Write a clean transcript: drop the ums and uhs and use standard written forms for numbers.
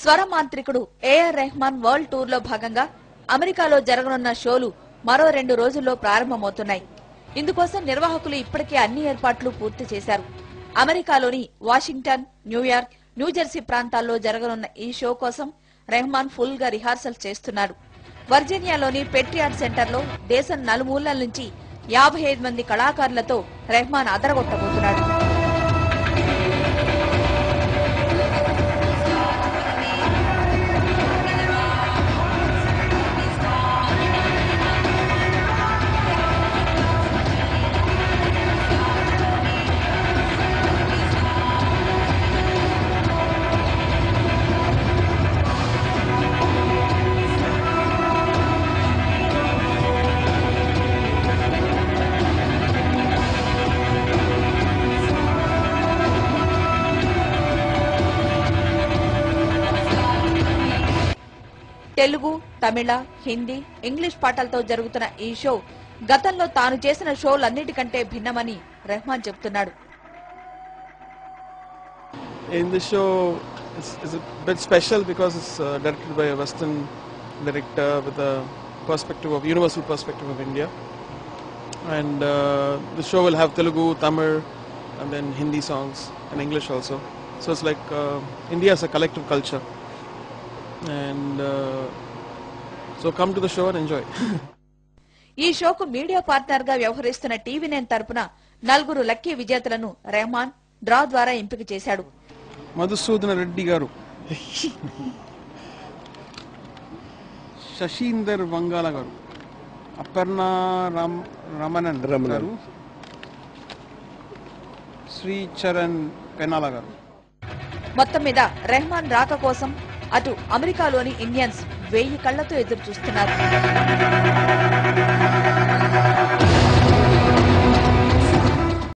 స్వర మాంత్రికుడు AR Rahman world tour లో భాగంగా అమెరికాలో జరగనున్న షోలు మరో 2 రోజుల్లో ప్రారంభమవుతున్నాయి. ఇందుకోసం నిర్వాహకులు ఇప్పటికే అన్ని ఏర్పాట్లు పూర్తి చేశారు. అమెరికాలోని వాషింగ్టన్, న్యూయార్క్, న్యూజెర్సీ ప్రాంతాల్లో జరగనున్న ఈ షో కోసం రెహమాన్ ఫుల్ గా రిహార్సల్ చేస్తున్నాడు. వర్జీనియాలోని పెట్రియాట్ సెంటర్లో దేశం నలుమూలల నుంచి 55 మంది కళాకారులతో రెహమాన్ అదరగొట్టబోతున్నాడు. తెలుగు, తమిళ, హిందీ, ఇంగ్లీష్ పాటలతో జరుగుతున్న ఈ షో గతంలో తాను చేసిన షోలన్నిటికంటే భిన్నమని రెహమాన్ చెబుతున్నాడు. In this show, it's a bit special because it's directed by a Western director with a perspective of universal perspective of India, and the show will have Telugu, Tamil, and then Hindi songs and English also. So it's like India is a collective culture. And so come to the show and enjoy. ఈ షోకు media partner గా వ్యవహరిస్తున్న TV9 తరపున 4 lucky విజేతలను Rahman draw ద్వారా ఎంపిక చేశాడు. మధుసూదన రెడ్డి గారు, శశీందర్ వంగాల గారు, అపర్ణ రమణన్ గారు, శ్రీచరణ్ పెనాల గారు. మొత్తం మీద రెహమాన్ రాక కోసం అటు అమెరికాలోని ఇండియన్స్ 1000 కళ్లతో ఎదురు చూస్తున్నారు.